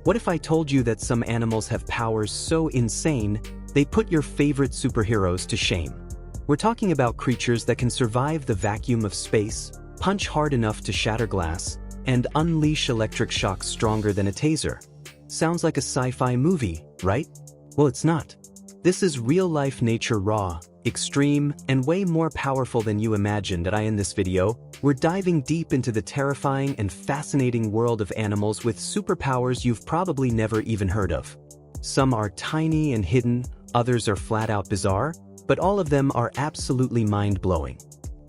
What if I told you that some animals have powers so insane, they put your favorite superheroes to shame? We're talking about creatures that can survive the vacuum of space, punch hard enough to shatter glass, and unleash electric shocks stronger than a taser. Sounds like a sci-fi movie, right? Well, it's not. This is real-life nature, raw, extreme, and way more powerful than you imagined. In this video, we're diving deep into the terrifying and fascinating world of animals with superpowers you've probably never even heard of. Some are tiny and hidden, others are flat-out bizarre, but all of them are absolutely mind-blowing.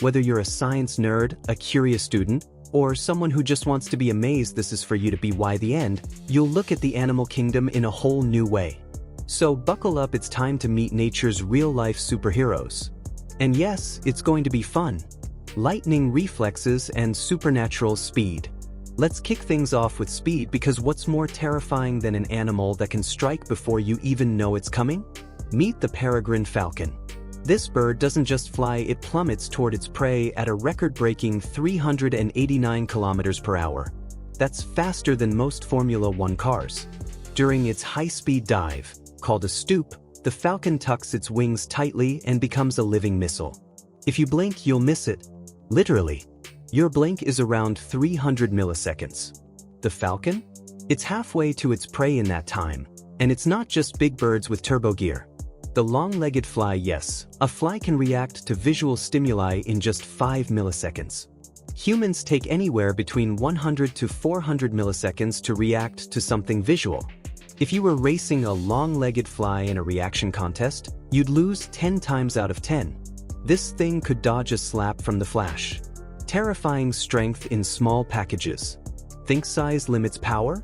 Whether you're a science nerd, a curious student, or someone who just wants to be amazed, this is for you to be. Why the end, you'll look at the animal kingdom in a whole new way. So buckle up, it's time to meet nature's real-life superheroes. And yes, it's going to be fun. Lightning reflexes and supernatural speed. Let's kick things off with speed, because what's more terrifying than an animal that can strike before you even know it's coming? Meet the peregrine falcon. This bird doesn't just fly, it plummets toward its prey at a record-breaking 389 kilometers per hour. That's faster than most Formula One cars. During its high-speed dive, called a stoop, the falcon tucks its wings tightly and becomes a living missile. If you blink, you'll miss it. Literally. Your blink is around 300 milliseconds. The falcon? It's halfway to its prey in that time. And it's not just big birds with turbo gear. The long-legged fly, yes, a fly can react to visual stimuli in just 5 milliseconds. Humans take anywhere between 100 to 400 milliseconds to react to something visual. If you were racing a long-legged fly in a reaction contest, you'd lose 10 times out of 10. This thing could dodge a slap from the flash. Terrifying strength in small packages. Think size limits power?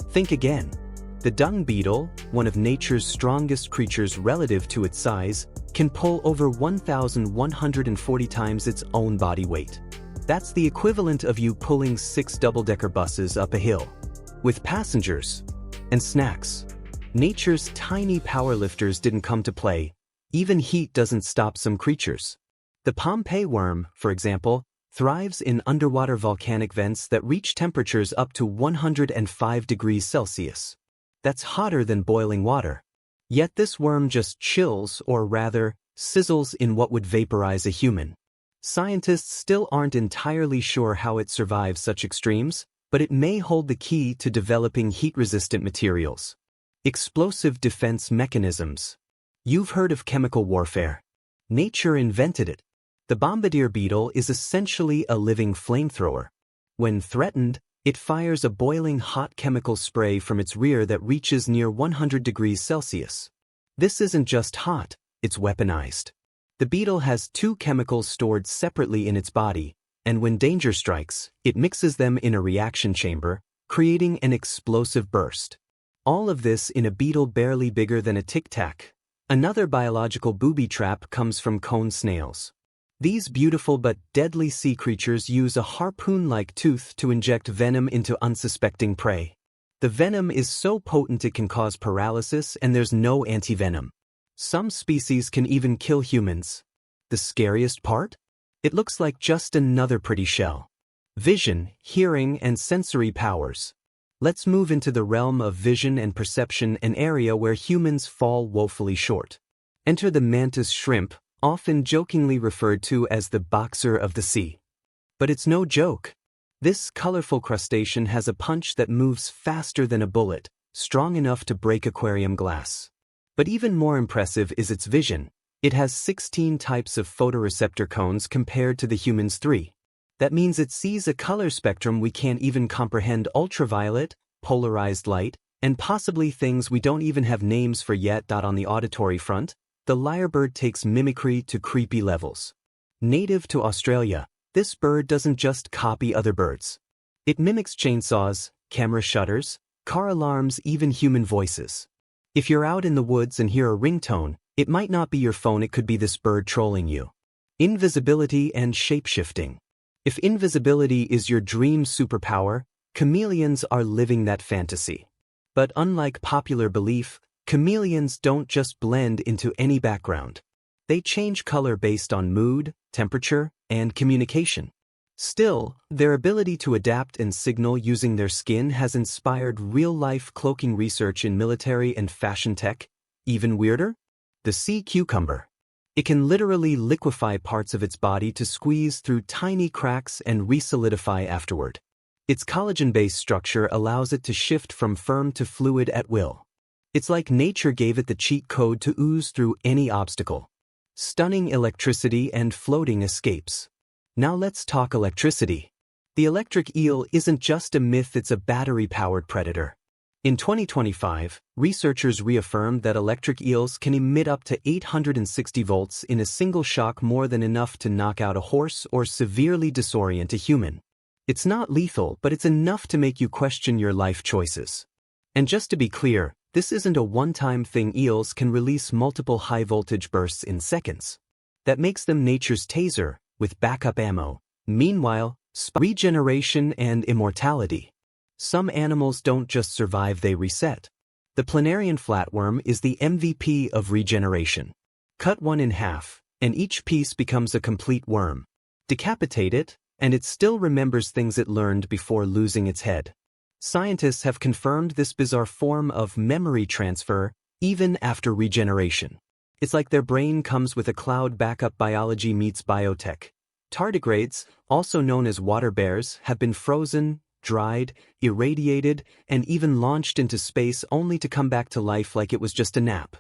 Think again. The dung beetle, one of nature's strongest creatures relative to its size, can pull over 1,140 times its own body weight. That's the equivalent of you pulling 6 double-decker buses up a hill. With passengers and snacks. Nature's tiny powerlifters didn't come to play. Even heat doesn't stop some creatures. The Pompeii worm, for example, thrives in underwater volcanic vents that reach temperatures up to 105 degrees Celsius. That's hotter than boiling water. Yet this worm just chills, or rather, sizzles in what would vaporize a human. Scientists still aren't entirely sure how it survives such extremes, but it may hold the key to developing heat-resistant materials. Explosive defense mechanisms. You've heard of chemical warfare. Nature invented it. The bombardier beetle is essentially a living flamethrower. When threatened, it fires a boiling hot chemical spray from its rear that reaches near 100 degrees Celsius. This isn't just hot, it's weaponized. The beetle has 2 chemicals stored separately in its body, and when danger strikes, it mixes them in a reaction chamber, creating an explosive burst. All of this in a beetle barely bigger than a tic-tac. Another biological booby trap comes from cone snails. These beautiful but deadly sea creatures use a harpoon-like tooth to inject venom into unsuspecting prey. The venom is so potent it can cause paralysis, and there's no anti-venom. Some species can even kill humans. The scariest part? It looks like just another pretty shell. Vision, hearing, and sensory powers. Let's move into the realm of vision and perception, an area where humans fall woefully short. Enter the mantis shrimp, often jokingly referred to as the boxer of the sea. But it's no joke. This colorful crustacean has a punch that moves faster than a bullet, strong enough to break aquarium glass. But even more impressive is its vision. It has 16 types of photoreceptor cones compared to the human's 3. That means it sees a color spectrum we can't even comprehend: ultraviolet, polarized light, and possibly things we don't even have names for yet. On the auditory front, the lyrebird takes mimicry to creepy levels. Native to Australia, this bird doesn't just copy other birds. It mimics chainsaws, camera shutters, car alarms, even human voices. If you're out in the woods and hear a ringtone, it might not be your phone, it could be this bird trolling you. Invisibility and shapeshifting. If invisibility is your dream superpower, chameleons are living that fantasy. But unlike popular belief, chameleons don't just blend into any background. They change color based on mood, temperature, and communication. Still, their ability to adapt and signal using their skin has inspired real-life cloaking research in military and fashion tech. Even weirder? The sea cucumber. It can literally liquefy parts of its body to squeeze through tiny cracks and re-solidify afterward. Its collagen-based structure allows it to shift from firm to fluid at will. It's like nature gave it the cheat code to ooze through any obstacle. Stunning electricity and floating escapes. Now let's talk electricity. The electric eel isn't just a myth, it's a battery-powered predator. In 2025, researchers reaffirmed that electric eels can emit up to 860 volts in a single shock, more than enough to knock out a horse or severely disorient a human. It's not lethal, but it's enough to make you question your life choices. And just to be clear, this isn't a one-time thing. Eels can release multiple high-voltage bursts in seconds. That makes them nature's taser, with backup ammo. Meanwhile, regeneration and immortality. Some animals don't just survive, they reset. The planarian flatworm is the MVP of regeneration. Cut one in half, and each piece becomes a complete worm. Decapitate it, and it still remembers things it learned before losing its head. Scientists have confirmed this bizarre form of memory transfer even after regeneration. It's like their brain comes with a cloud backup. Biology meets biotech. Tardigrades, also known as water bears, have been frozen, dried, irradiated, and even launched into space only to come back to life like it was just a nap.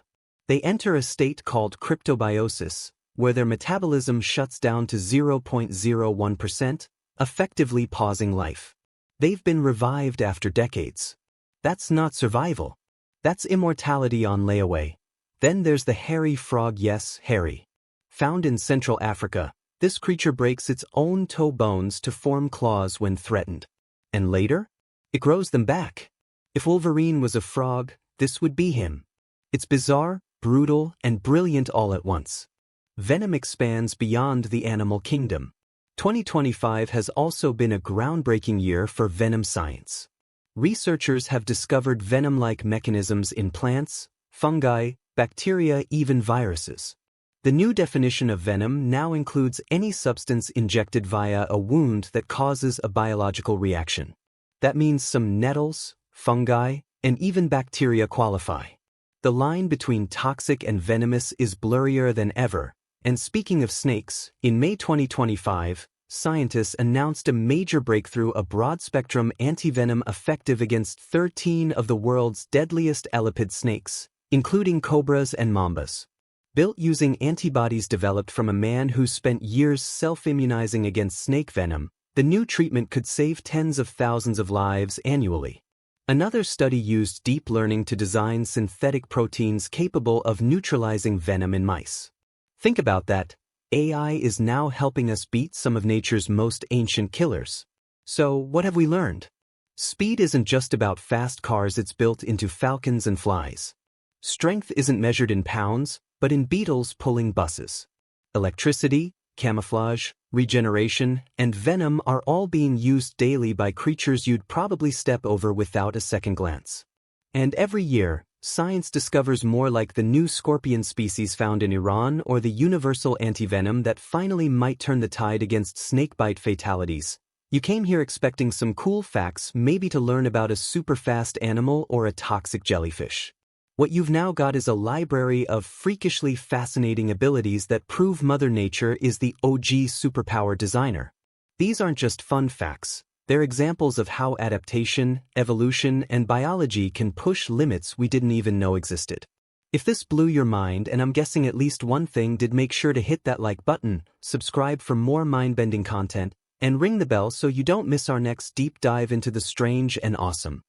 They enter a state called cryptobiosis, where their metabolism shuts down to 0.01%, effectively pausing life. They've been revived after decades. That's not survival. That's immortality on layaway. Then there's the hairy frog. Yes, hairy. Found in Central Africa, this creature breaks its own toe bones to form claws when threatened. And later, it grows them back. If Wolverine was a frog, this would be him. It's bizarre, brutal, and brilliant all at once. Venom expands beyond the animal kingdom. 2025 has also been a groundbreaking year for venom science. Researchers have discovered venom-like mechanisms in plants, fungi, bacteria, even viruses. The new definition of venom now includes any substance injected via a wound that causes a biological reaction. That means some nettles, fungi, and even bacteria qualify. The line between toxic and venomous is blurrier than ever. And speaking of snakes, in May 2025, scientists announced a major breakthrough: a broad-spectrum antivenom effective against 13 of the world's deadliest elipid snakes, including cobras and mambas. Built using antibodies developed from a man who spent years self-immunizing against snake venom, the new treatment could save tens of thousands of lives annually. Another study used deep learning to design synthetic proteins capable of neutralizing venom in mice. Think about that. AI is now helping us beat some of nature's most ancient killers. So, what have we learned? Speed isn't just about fast cars, it's built into falcons and flies. Strength isn't measured in pounds, but in beetles pulling buses. Electricity, camouflage, regeneration, and venom are all being used daily by creatures you'd probably step over without a second glance. And every year, science discovers more, like the new scorpion species found in Iran or the universal antivenom that finally might turn the tide against snakebite fatalities. You came here expecting some cool facts, maybe to learn about a super fast animal or a toxic jellyfish. What you've now got is a library of freakishly fascinating abilities that prove Mother Nature is the OG superpower designer. These aren't just fun facts. They're examples of how adaptation, evolution, and biology can push limits we didn't even know existed. If this blew your mind, and I'm guessing at least one thing did, make sure to hit that like button, subscribe for more mind-bending content, and ring the bell so you don't miss our next deep dive into the strange and awesome.